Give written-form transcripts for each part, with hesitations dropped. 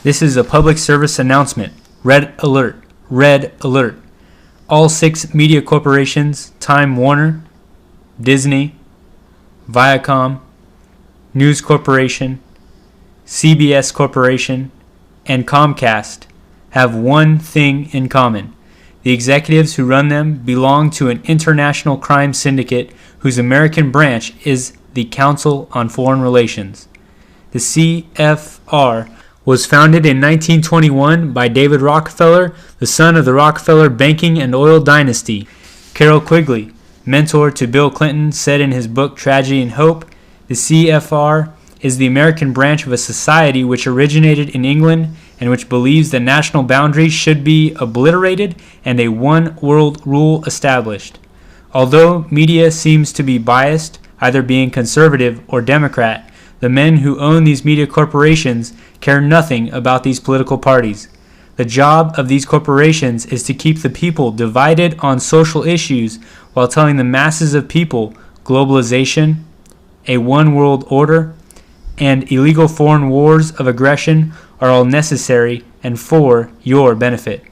This is a public service announcement. Red alert. Red alert. All 6 media corporations, Time Warner, Disney, Viacom, News Corporation, CBS Corporation, and Comcast have one thing in common. The executives who run them belong to an international crime syndicate whose American branch is the Council on Foreign Relations. The CFR was founded in 1921 by David Rockefeller, the son of the Rockefeller banking and oil dynasty. Carroll Quigley, mentor to Bill Clinton, said in his book Tragedy and Hope, the CFR is the American branch of a society which originated in England and which believes that national boundaries should be obliterated and a one-world rule established. Although media seems to be biased, either being conservative or Democrat, the men who own these media corporations care nothing about these political parties. The job of these corporations is to keep the people divided on social issues while telling the masses of people globalization, a one-world order, and illegal foreign wars of aggression are all necessary and for your benefit.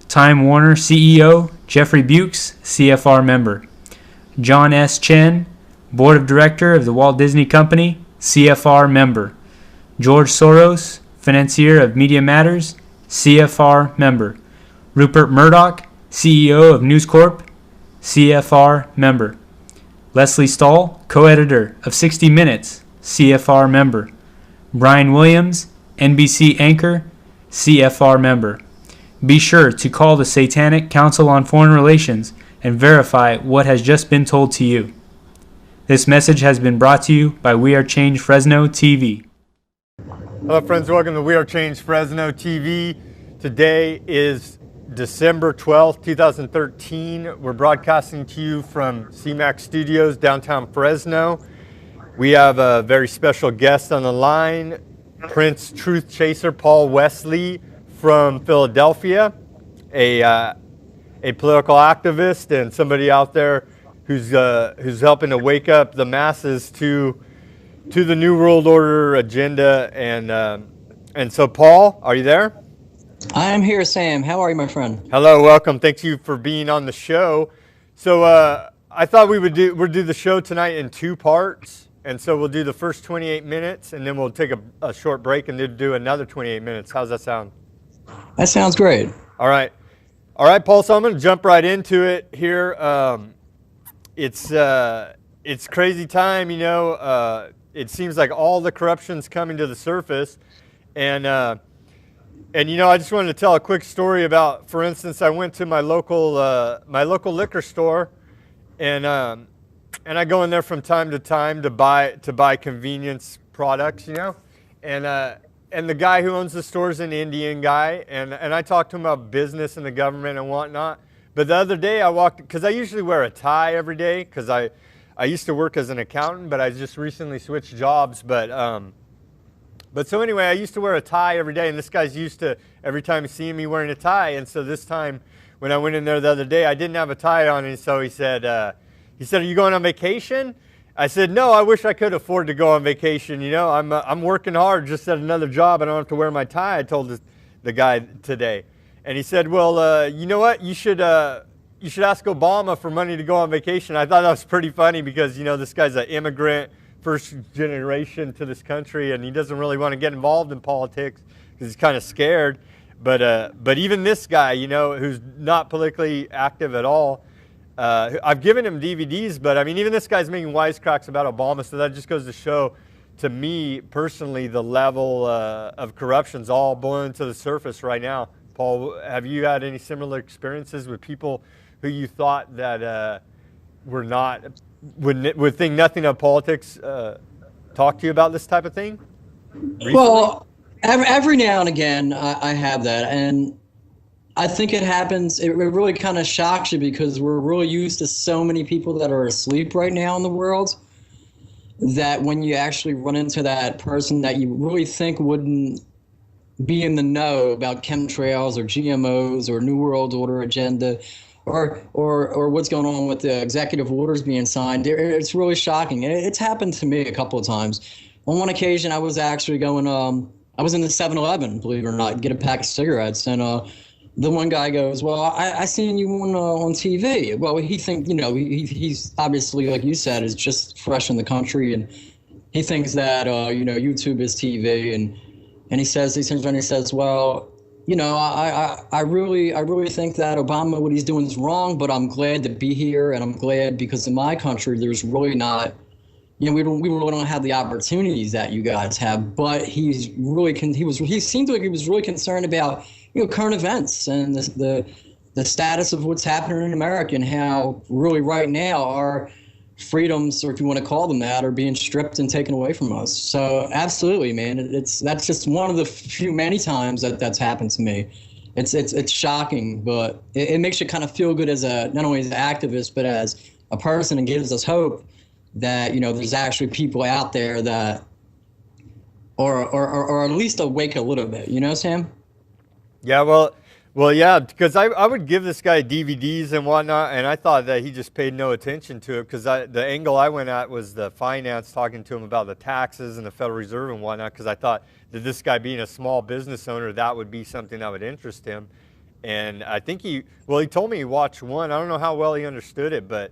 Time Warner CEO, Jeffrey Bukes, CFR member. John S. Chen, Board of Director of the Walt Disney Company, CFR member. George Soros, financier of Media Matters, CFR member. Rupert Murdoch, CEO of News Corp, CFR member. Leslie Stahl, co-editor of 60 Minutes, CFR member. Brian Williams, NBC anchor, CFR member. Be sure to call the Satanic Council on Foreign Relations and verify what has just been told to you. This message has been brought to you by WRC Fresno TV. Hello friends, welcome to WRC Fresno TV. Today is December 12th, 2013. We're broadcasting to you from CMAX Studios, downtown Fresno. We have a very special guest on the line, Prince Truthchaser PaulWesley from Philadelphia, a political activist and somebody out there who's helping to wake up the masses to the New World Order agenda. And so, Paul, are you there? I am here, Sam. How are you, my friend? Hello, welcome. Thank you for being on the show. So I thought we'll do the show tonight in 2 parts. And so we'll do the first 28 minutes, and then we'll take a short break and then do another 28 minutes. How's that sound? That sounds great. All right, Paul, so I'm going to jump right into it here. It's crazy time, you know. It seems like all the corruption's coming to the surface. And you know, I just wanted to tell a quick story about, for instance, I went to my local liquor store, and I go in there from time to time to buy convenience products, you know, and the guy who owns the store is an Indian guy, and I talked to him about business and the government and whatnot. But the other day I walked, because I usually wear a tie every day, because I used to work as an accountant, but I just recently switched jobs. But so anyway, I used to wear a tie every day, and this guy's used to every time seeing me wearing a tie. And so this time when I went in there the other day, I didn't have a tie on, and so he said, "Are you going on vacation?" I said, "No, I wish I could afford to go on vacation. You know, I'm working hard just at another job. I don't have to wear my tie." I told the guy today, and he said, "Well, you know what? You should ask Obama for money to go on vacation." I thought that was pretty funny because, you know, this guy's an immigrant, first generation to this country, and he doesn't really want to get involved in politics because he's kind of scared. But even this guy, you know, who's not politically active at all. I've given him DVDs, but I mean, even this guy's making wisecracks about Obama, so that just goes to show, to me personally, the level of corruption's all boiling to the surface right now. Paul, have you had any similar experiences with people who you thought that would think nothing of politics talk to you about this type of thing recently? Well, every now and again I have that, and I think it happens, it really kind of shocks you because we're really used to so many people that are asleep right now in the world, that when you actually run into that person that you really think wouldn't be in the know about chemtrails or GMOs or New World Order agenda or what's going on with the executive orders being signed, it's really shocking. It's happened to me a couple of times. On one occasion, I was actually going I was in the 7-Eleven, believe it or not, get a pack of cigarettes, and the one guy goes, "Well, I seen you on TV." Well, he think, you know, he's obviously, like you said, is just fresh in the country, and he thinks that you know, YouTube is TV, and he says, "Well, you know, I really think that Obama, what he's doing is wrong, but I'm glad to be here, and I'm glad because in my country there's really not, you know, we really don't have the opportunities that you guys have." But he seemed like he was really concerned about, you know, current events and the status of what's happening in America, and how really right now our freedoms, or if you want to call them that, are being stripped and taken away from us. So absolutely, man, that's just one of the many times that's happened to me. It's shocking, but it makes you kind of feel good as not only as an activist but as a person, and gives us hope that, you know, there's actually people out there that or at least awake a little bit, you know, Sam? Yeah, well, yeah, because I would give this guy DVDs and whatnot, and I thought that he just paid no attention to it, because the angle I went at was the finance, talking to him about the taxes and the Federal Reserve and whatnot, because I thought that this guy being a small business owner, that would be something that would interest him. And I think he told me he watched one. I don't know how well he understood it, but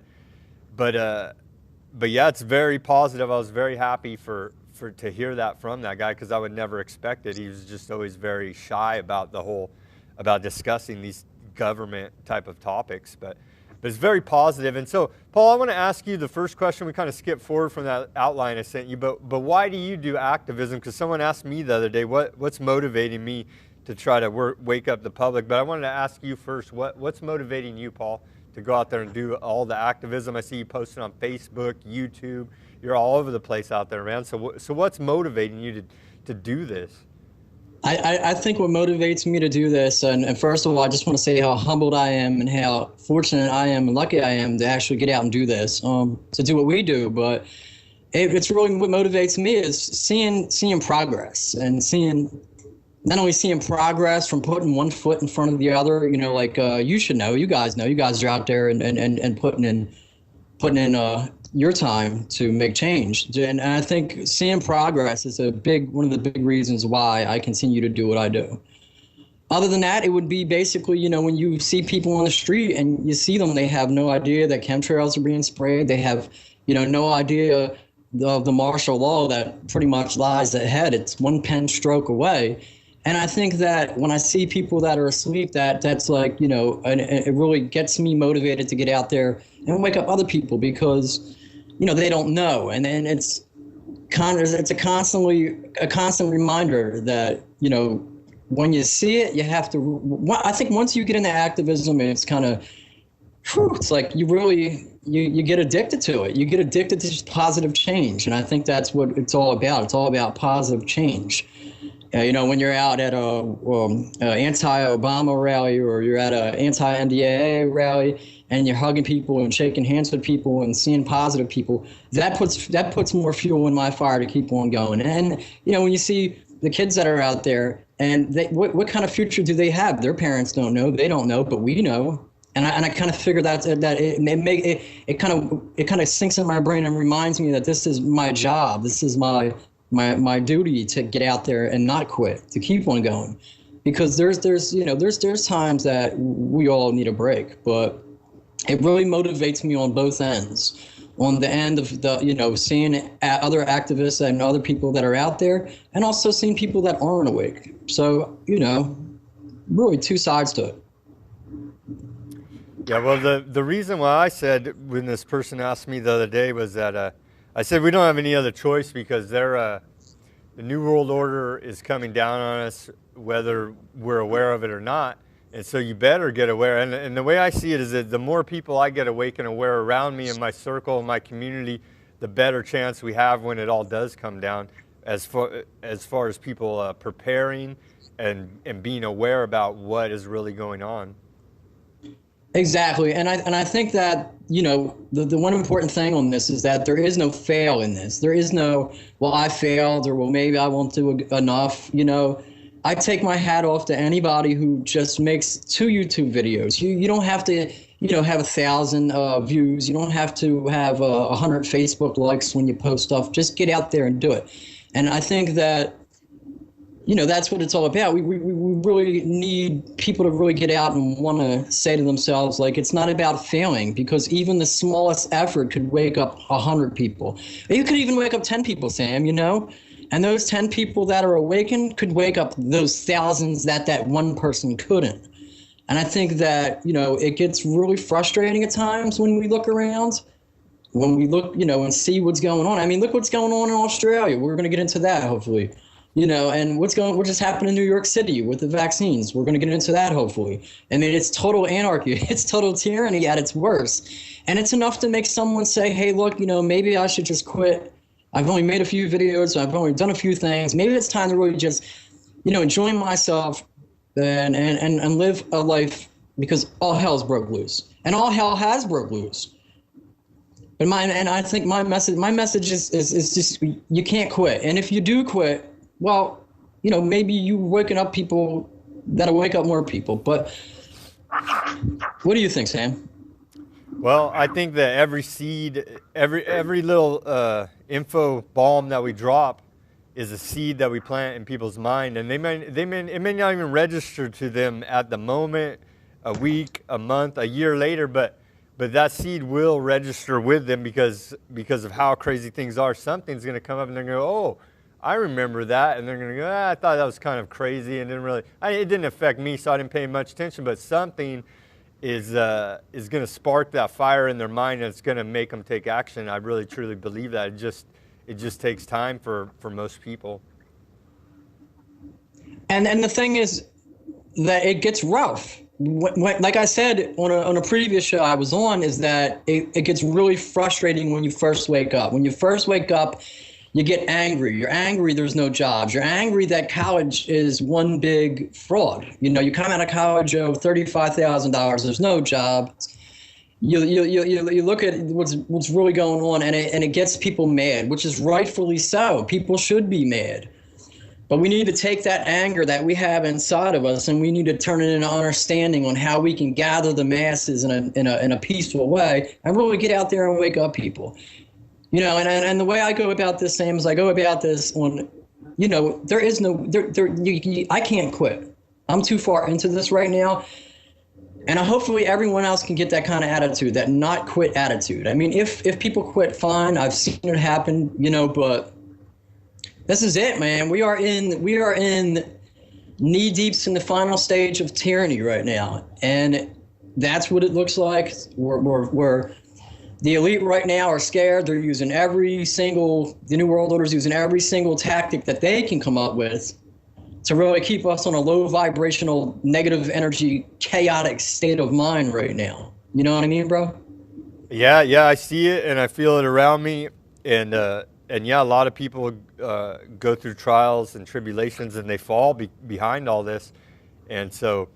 yeah, it's very positive. I was very happy to hear that from that guy, because I would never expect it. He was just always very shy about about discussing these government type of topics, but it's very positive. And so, Paul, I want to ask you the first question. We kind of skipped forward from that outline I sent you, but why do you do activism? Because someone asked me the other day, what's motivating me to try to wake up the public? But I wanted to ask you first, what's motivating you, Paul, to go out there and do all the activism? I see you posting on Facebook, YouTube. You're all over the place out there, man. So what's motivating you to do this? I think what motivates me to do this, and first of all, I just want to say how humbled I am and how fortunate I am and lucky I am to actually get out and do this, to do what we do. But it's really what motivates me is seeing progress, and not only seeing progress from putting one foot in front of the other, you know, like you should know, you guys are out there and putting in your time to make change. And I think seeing progress is one of the big reasons why I continue to do what I do. Other than that, it would be basically, you know, when you see people on the street and you see them, they have no idea that chemtrails are being sprayed. They have, you know, no idea of the martial law that pretty much lies ahead. It's one pen stroke away. And I think that when I see people that are asleep, that's like, you know, and it really gets me motivated to get out there and wake up other people, because, you know, they don't know. And then it's a constant reminder that, you know, when you see it, you have to, I think once you get into activism, it's kind of, it's like you really, you get addicted to it. You get addicted to just positive change. And I think that's what it's all about. It's all about positive change. You know, when you're out at a anti-Obama rally, or you're at a anti-NDAA rally, and you're hugging people and shaking hands with people and seeing positive people, that puts more fuel in my fire to keep on going. And you know, when you see the kids that are out there, and what kind of future do they have? Their parents don't know, they don't know, but we know. And I kind of figure that it kind of sinks in my brain and reminds me that this is my job. This is my duty to get out there and not quit, to keep on going, because there's times that we all need a break, but it really motivates me on both ends. On the end of the, you know, seeing other activists and other people that are out there, and also seeing people that aren't awake. So, you know, really two sides to it. Yeah, well, the reason why I said, when this person asked me the other day, was that I said we don't have any other choice, because the New World Order is coming down on us, whether we're aware of it or not. And so you better get aware. And the way I see it is that the more people I get awake and aware around me in my circle, in my community, the better chance we have when it all does come down, as far as people preparing and being aware about what is really going on. Exactly. And I think that, you know, the one important thing on this is that there is no fail in this. There is no, well, I failed, or well, maybe I won't do enough. You know, I take my hat off to anybody who just makes 2 YouTube videos. You don't have to, you know, have 1,000 views. You don't have to have 100 Facebook likes when you post stuff. Just get out there and do it. And I think that that's what it's all about. We really need people to really get out and want to say to themselves, like, it's not about failing, because even the smallest effort could wake up 100 people. You could even wake up 10 people, Sam, and those 10 people that are awakened could wake up those thousands that one person couldn't. And I think that, it gets really frustrating at times when we look around, when we look, and see what's going on. I mean, look what's going on in Australia. We're going to get into that, hopefully. And what just happened in New York City with the vaccines. We're going to get into that, hopefully. I mean, it's total anarchy. It's total tyranny at its worst. And it's enough to make someone say, hey, look, maybe I should just quit. I've only made a few videos. I've only done a few things. Maybe it's time to really just, enjoy myself and live a life, because all hell's broke loose. And all hell has broke loose. But I think my message is just, you can't quit. And if you do quit, well, maybe you waking up people that'll wake up more people. But what do you think, Sam? Well, I think that every seed, every little info bomb that we drop is a seed that we plant in people's mind, and it may not even register to them at the moment, a week, a month, a year later, but that seed will register with them because of how crazy things are. Something's going to come up and they're going to go, oh, I remember that, and they're going to go, I thought that was kind of crazy, and it didn't affect me, so I didn't pay much attention, but something is going to spark that fire in their mind, and it's going to make them take action. I really, truly believe that. It just takes time for most people. And the thing is that it gets rough. Like I said on a previous show I was on, is that it gets really frustrating when you first wake up. When you first wake up, you get angry. You're angry there's no jobs. You're angry that college is one big fraud. You come out of college, $35,000, there's no job. You look at what's really going on, and it gets people mad, which is rightfully so. People should be mad. But we need to take that anger that we have inside of us, and we need to turn it into understanding on how we can gather the masses in a peaceful way and really get out there and wake up people. And the way I go about this, Sam, is I go about this on, there is no, I can't quit. I'm too far into this right now. And hopefully everyone else can get that kind of attitude, that not quit attitude. I mean, if people quit, fine. I've seen it happen, but this is it, man. We are in knee deeps in the final stage of tyranny right now. And that's what it looks like. We're the elite right now are scared. They're using the New World Order is using every single tactic that they can come up with to really keep us on a low vibrational, negative energy, chaotic state of mind right now. You know what I mean, bro? Yeah, I see it and I feel it around me. And yeah, a lot of people go through trials and tribulations and they fall behind all this. And so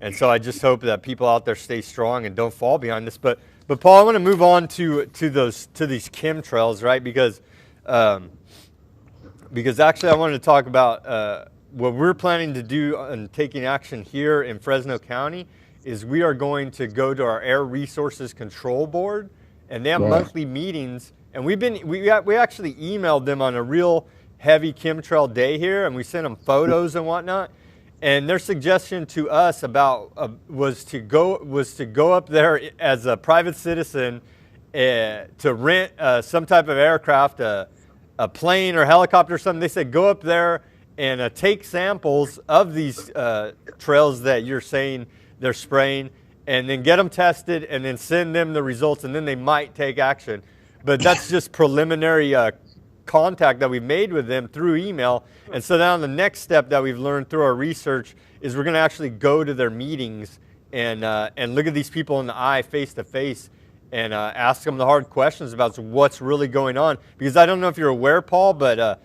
I just hope that people out there stay strong and don't fall behind this. But Paul, I want to move on to these chemtrails, right? Because actually I wanted to talk about what we're planning to do and taking action here in Fresno County is we are going to go to our Air Resources Control Board, and they have monthly meetings. And we actually emailed them on a real heavy chemtrail day here, and we sent them photos and whatnot. And their suggestion to us was to go up there as a private citizen to rent some type of aircraft, a plane or helicopter or something. They said go up there and take samples of these trails that you're saying they're spraying, and then get them tested, and then send them the results, and then they might take action. But that's just preliminary contact that we've made with them through email. And so now the next step that we've learned through our research is we're going to actually go to their meetings and look at these people in the eye face to face and ask them the hard questions about what's really going on. Because I don't know if you're aware, Paul, but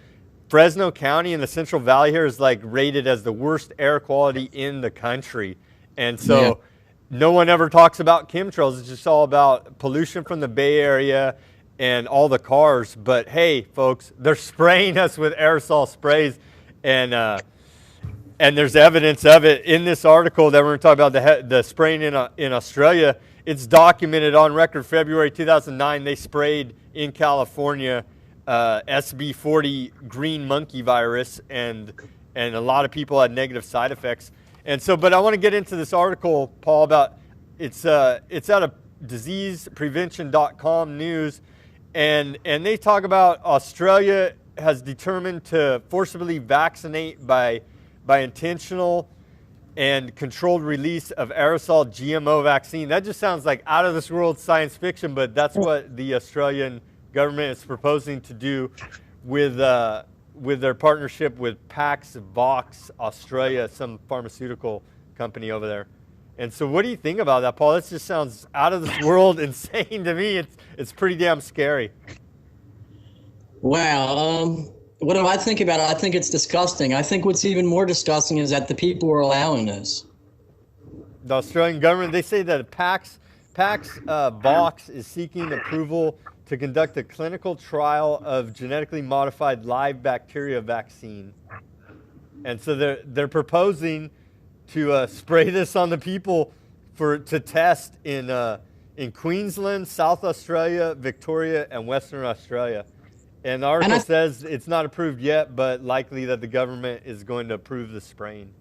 Fresno County in the Central Valley here is like rated as the worst air quality in the country. And so no one ever talks about chemtrails. It's just all about pollution from the Bay Area and all the cars. But hey, folks, they're spraying us with aerosol sprays, and there's evidence of it in this article that we're going to talk about, the spraying in Australia. It's documented on record. February 2009, they sprayed in California SB40 green monkey virus, and and a lot of people had negative side effects. And so, but I want to get into this article, Paul, about it's out of diseaseprevention.com news, and they talk about Australia has determined to forcibly vaccinate by intentional and controlled release of aerosol GMO vaccine. That just sounds like out of this world science fiction, but that's what the Australian government is proposing to do with their partnership with PaxVox Australia, some pharmaceutical company over there. And so what do you think about that, Paul? That just sounds out of this world insane to me. It's pretty damn scary. Wow. What do I think about it? I think it's disgusting. I think what's even more disgusting is that the people are allowing this. The Australian government, they say that PaxVox is seeking approval to conduct a clinical trial of genetically modified live bacteria vaccine. And so they're proposing to spray this on the people to test in Queensland, South Australia, Victoria, and Western Australia. And the article says it's not approved yet, but likely that the government is going to approve the spraying.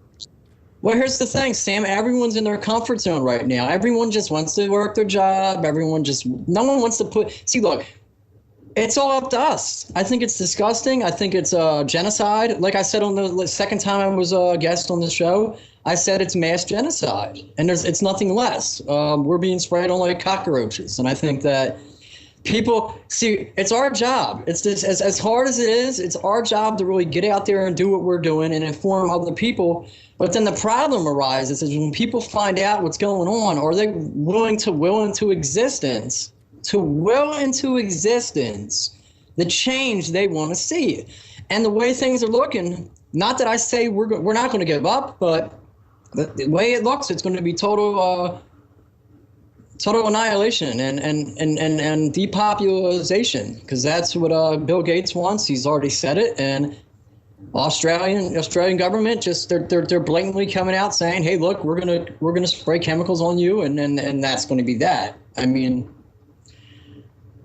Well, here's the thing, Sam. Everyone's in their comfort zone right now. Everyone just wants to work their job. No one wants to see, look, it's all up to us. I think it's disgusting. I think it's genocide. Like I said on the second time I was a guest on the show, I said it's mass genocide. And it's nothing less. We're being sprayed on like cockroaches. And I think that people, see, it's our job. It's just, as hard as it is, it's our job to really get out there and do what we're doing and inform other people. But then the problem arises is when people find out what's going on, are they willing to will into existence the change they want to see? And the way things are looking, not that I say we're not going to give up, but the way it looks, it's going to be total annihilation and depopulation, because that's what Bill Gates wants. He's already said it, and Australian government just they're blatantly coming out saying, "Hey, look, we're gonna spray chemicals on you," and that's going to be that. I mean,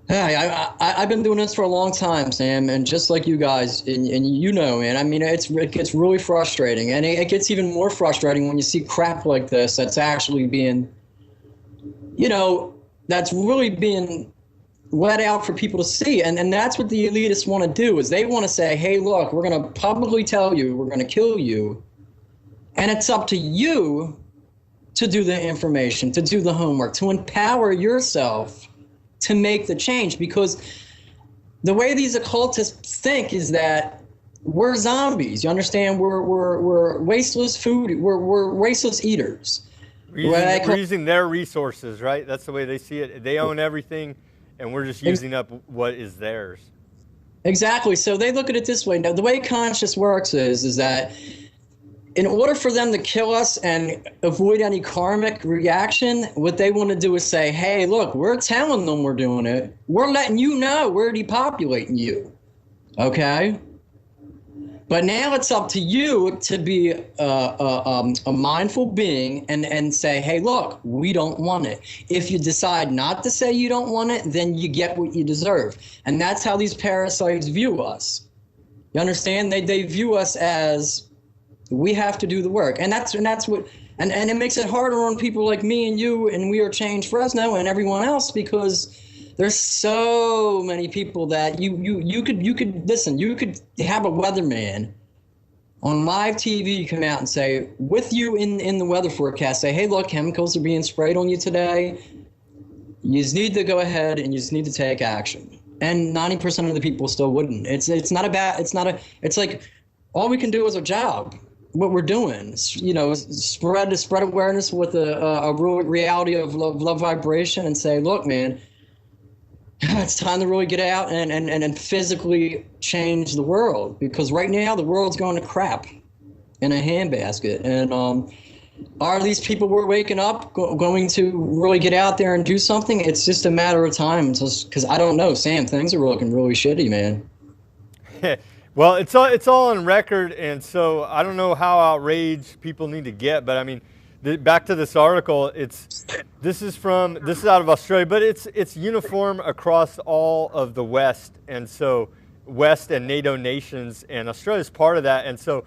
I've been doing this for a long time, Sam, and just like you guys, and you know, man, I mean, it gets really frustrating, and it gets even more frustrating when you see crap like this that's actually being, that's really being let out for people to see. And that's what the elitists want to do, is they want to say, hey, look, we're going to publicly tell you, we're going to kill you. And it's up to you to do the information, to do the homework, to empower yourself to make the change. Because the way these occultists think is that we're zombies. You understand? We're wasteless food. We're wasteless eaters. We're using their resources, right? That's the way they see it. They own everything, and we're just using up what is theirs. Exactly. So they look at it this way. Now, the way conscious works is that in order for them to kill us and avoid any karmic reaction, what they want to do is say, hey, look, we're telling them we're doing it. We're letting you know we're depopulating you. Okay? But now it's up to you to be a mindful being and say, hey, look, we don't want it. If you decide not to say you don't want it, then you get what you deserve. And that's how these parasites view us. You understand? They view us as we have to do the work. And that's what it makes it harder on people like me and you and WRC Fresno and everyone else, because there's so many people that you could listen. You could have a weatherman on live TV come out and say, with you in the weather forecast, say, hey, look, chemicals are being sprayed on you today. You just need to go ahead and you just need to take action. And 90% of the people still wouldn't. It's like all we can do is our job. What we're doing, spread awareness with a real reality of love vibration, and say, look, man, it's time to really get out and physically change the world, because right now the world's going to crap in a handbasket. And are these people we're waking up going to really get out there and do something? It's just a matter of time, because I don't know, Sam, things are looking really shitty, man. Well, it's all on record, and so I don't know how outraged people need to get, but I mean, back to this article, this is out of Australia, but it's uniform across all of the West, and so West and NATO nations, and Australia's part of that. And so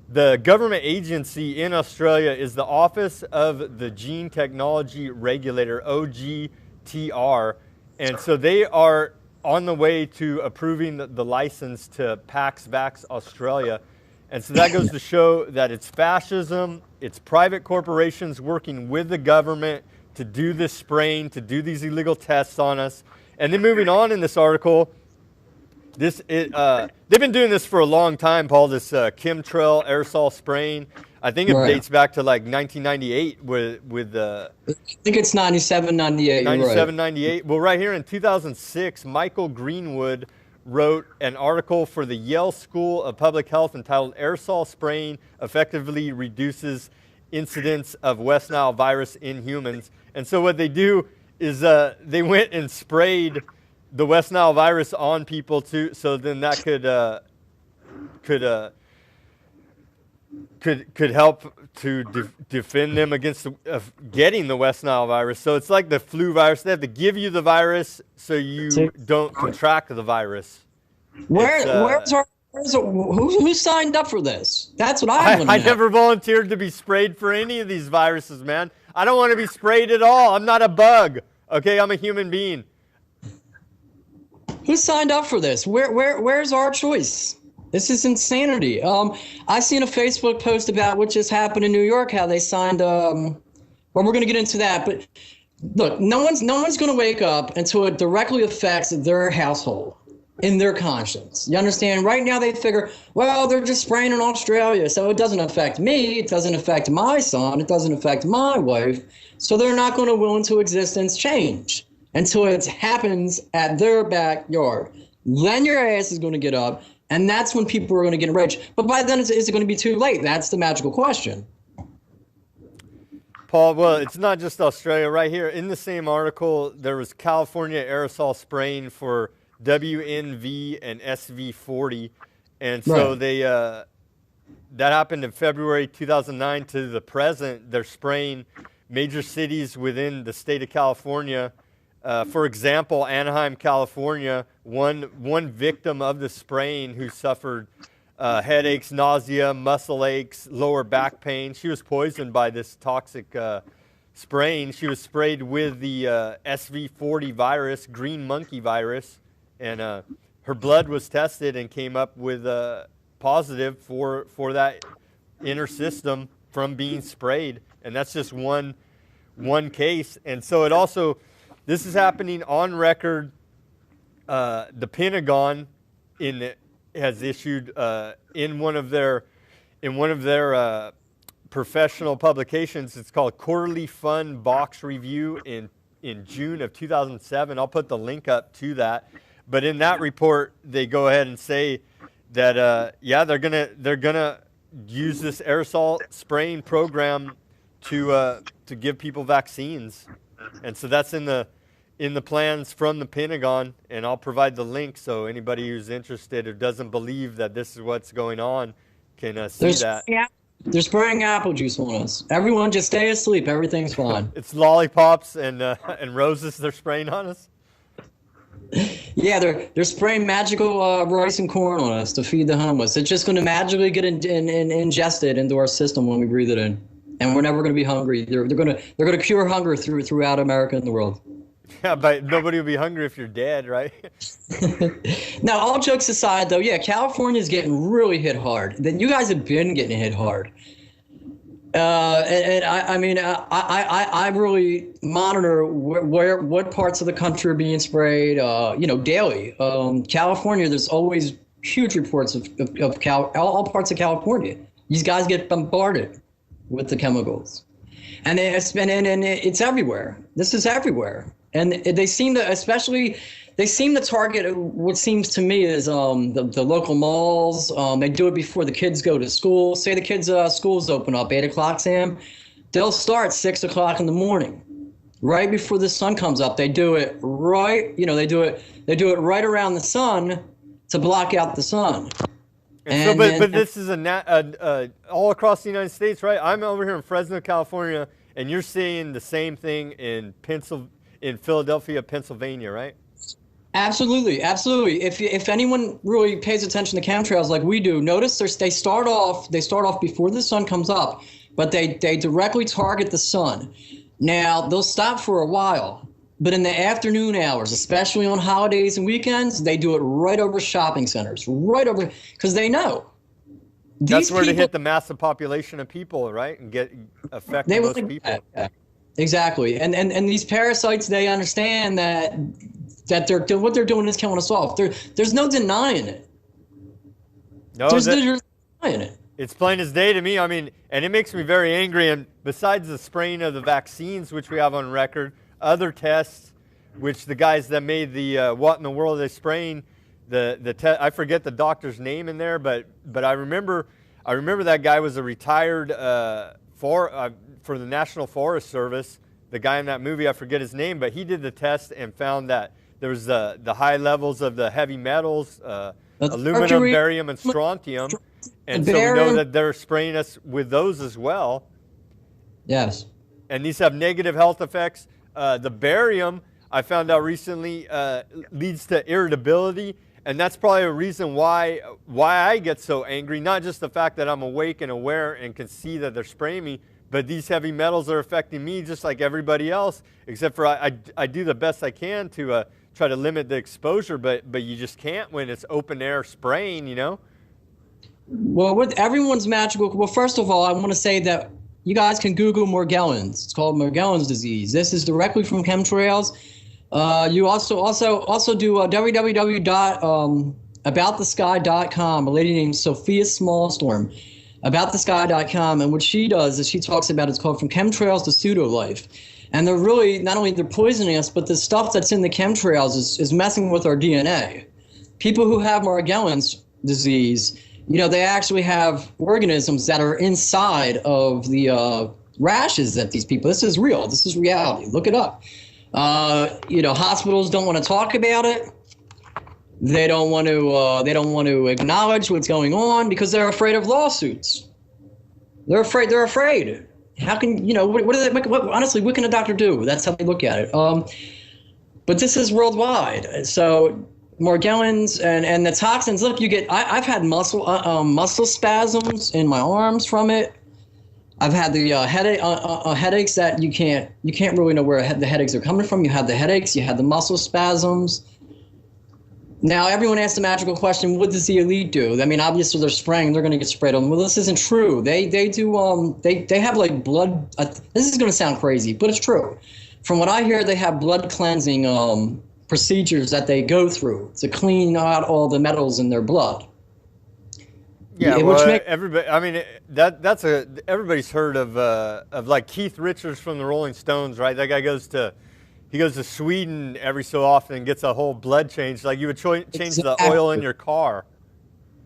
The government agency in Australia is the Office of the Gene Technology Regulator, OGTR. And so they are on the way to approving the license to PaxVax Australia. And so that goes to show that it's fascism, it's private corporations working with the government to do this spraying, to do these illegal tests on us. And then moving on in this article, they've been doing this for a long time, Paul, this chemtrail aerosol spraying. I think it dates back to like 1998 with I think it's 97, 98. 97, 98. Well, right here in 2006, Michael Greenwood wrote an article for the Yale School of Public Health entitled "Aerosol Spraying Effectively Reduces Incidence of West Nile Virus in Humans." And so what they do is they went and sprayed the West Nile virus on people too, so then that could help to defend them against getting the West Nile virus. So it's like the flu virus. They have to give you the virus so you don't contract the virus. Who signed up for this? That's what I want to know. I never volunteered to be sprayed for any of these viruses, man. I don't want to be sprayed at all. I'm not a bug. Okay, I'm a human being. Who signed up for this? Where's our choice? This is insanity. I seen a Facebook post about what just happened in New York, how they signed. Well, we're going to get into that, but look, no one's going to wake up until it directly affects their household, in their conscience. You understand? Right now they figure, well, they're just spraying in Australia, so it doesn't affect me. It doesn't affect my son. It doesn't affect my wife. So they're not going to will into existence change until it happens at their backyard. Then your ass is going to get up, and that's when people are going to get enraged. But by then, is it going to be too late? That's the magical question. Paul, well, it's not just Australia. Right here in the same article, there was California aerosol spraying for WNV and SV40. And so that happened in February 2009 to the present. They're spraying major cities within the state of California. For example, Anaheim, California, one victim of the spraying who suffered headaches, nausea, muscle aches, lower back pain. She was poisoned by this toxic spraying. She was sprayed with the SV40 virus, green monkey virus, and her blood was tested and came up with positive for that inner system from being sprayed. And that's just one case. And so it also... This is happening on record. The Pentagon has issued in one of their professional publications. It's called Quarterly Fund Box Review in June of 2007. I'll put the link up to that. But in that report, they go ahead and say that they're gonna use this aerosol spraying program to give people vaccines. And so that's in the plans from the Pentagon, and I'll provide the link so anybody who's interested or doesn't believe that this is what's going on can see that. Yeah, they're spraying apple juice on us. Everyone just stay asleep. Everything's fine. It's lollipops and roses they're spraying on us. Yeah, they're spraying magical rice and corn on us to feed the homeless. It's just going to magically get ingested into our system when we breathe it in. And we're never going to be hungry. They're going to cure hunger throughout America and the world. Yeah, but nobody will be hungry if you're dead, right? Now, all jokes aside, though, yeah, California's getting really hit hard. Then you guys have been getting hit hard. I really monitor what parts of the country are being sprayed, daily. California, there's always huge reports of all parts of California. These guys get bombarded with the chemicals, and it's everywhere. This is everywhere, and they seem to target what seems to me is the local malls. They do it before the kids go to school. Say the kids' schools open up 8 o'clock, Sam. They'll start 6 o'clock in the morning, right before the sun comes up. They do it right. They do it right around the sun to block out the sun. But this is all across the United States, right? I'm over here in Fresno, California, and you're seeing the same thing in Philadelphia, Pennsylvania, right? Absolutely, absolutely. If anyone really pays attention to chemtrails like we do, notice they start off before the sun comes up, but they directly target the sun. Now they'll stop for a while, but in the afternoon hours, especially on holidays and weekends, they do it right over shopping centers, right over, because they know That's where they hit the massive population of people, right, and affect those people. Yeah. Exactly, and these parasites, they understand that what they're doing is killing us off. There's no denying it. No, there's no denying it. It's plain as day to me. I mean, and it makes me very angry. And besides the spraying of the vaccines, which we have on record, other tests, which the guys that made the what in the world are they spraying, I forget the doctor's name in there, but I remember that guy was a retired for the National Forest Service. The guy in that movie, I forget his name, but he did the test and found that there was the high levels of the heavy metals, aluminum, barium, and strontium. And so we know that they're spraying us with those as well. Yes. And these have negative health effects. The barium, I found out recently, leads to irritability. And that's probably a reason why I get so angry. Not just the fact that I'm awake and aware and can see that they're spraying me, but these heavy metals are affecting me just like everybody else, except for I do the best I can to try to limit the exposure, but you just can't when it's open air spraying, you know? Well, with everyone's magical. Well, first of all, I want to say that you guys can Google Morgellons. It's called Morgellons disease. This is directly from chemtrails. You also do www.aboutthesky.com. A lady named Sophia Smallstorm, aboutthesky.com, and what she does is she talks about it's called From Chemtrails to Pseudo-Life. And they're really, not only they're poisoning us, but the stuff that's in the chemtrails is messing with our DNA. People who have Morgellons disease, you know, they actually have organisms that are inside of the rashes that these people, this is real, this is reality, look it up. You know, hospitals don't want to talk about it. They don't want to acknowledge what's going on because they're afraid of lawsuits. They're afraid. How can, you know, honestly, what can a doctor do? That's how they look at it. But this is worldwide. So Morgellons and the toxins, look, you get, I've had muscle spasms in my arms from it. I've had the headaches that you can't really know where the headaches are coming from. You have the headaches, you have the muscle spasms. Now, everyone asks the magical question, what does the elite do? I mean, obviously they're spraying, they're going to get sprayed on. Well, this isn't true. They have like blood, this is going to sound crazy, but it's true. From what I hear, they have blood cleansing procedures that they go through to clean out all the metals in their blood. Yeah, well, everybody. I mean, everybody's heard of like Keith Richards from the Rolling Stones, right? That guy goes to Sweden every so often and gets a whole blood change. Like you would change the oil in your car.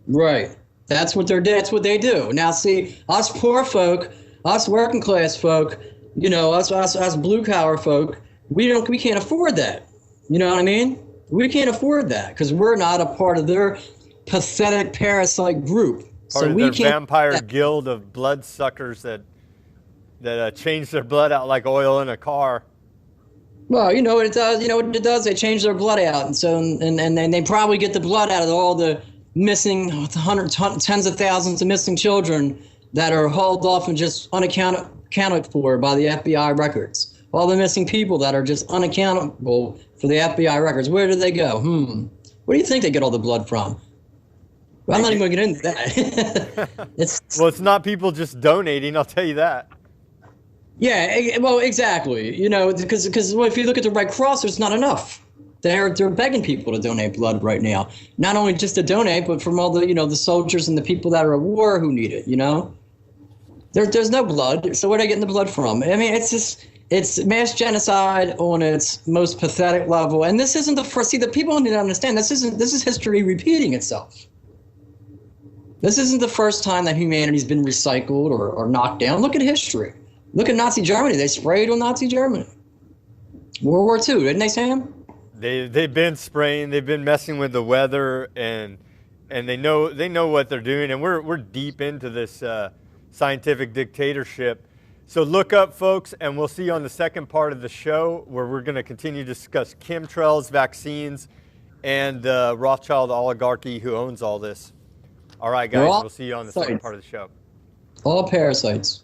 Right. That's what they do. Now, see, us poor folk, us working class folk, you know, us blue collar folk, we can't afford that. You know what I mean? We can't afford that because we're not a part of their pathetic parasite group. Part of their vampire guild of bloodsuckers that change their blood out like oil in a car. Well, you know what it does. You know what it does. They change their blood out, and so and they probably get the blood out of all the missing tens of thousands of missing children that are hauled off and just unaccounted for by the FBI records. All the missing people that are just unaccountable for the FBI records. Where do they go? Where do you think they get all the blood from? Well, I'm not even going to get into that. Well, it's not people just donating, I'll tell you that. Yeah, well, exactly. You know, because if you look at the Red Cross, there's not enough. They're begging people to donate blood right now. Not only just to donate, but from all the, you know, the soldiers and the people that are at war who need it, you know? There's no blood, so where are they getting the blood from? I mean, it's mass genocide on its most pathetic level. And this isn't the first, see, the people need to understand, this is history repeating itself. This isn't the first time that humanity's been recycled or knocked down. Look at history. Look at Nazi Germany. They sprayed on Nazi Germany. World War II, didn't they, Sam? They've been spraying. They've been messing with the weather, and they know what they're doing. And we're deep into this scientific dictatorship. So look up, folks, and we'll see you on the second part of the show where we're going to continue to discuss chemtrails, vaccines, and the Rothschild oligarchy who owns all this. All right, guys, we'll see you on the second part of the show. All parasites.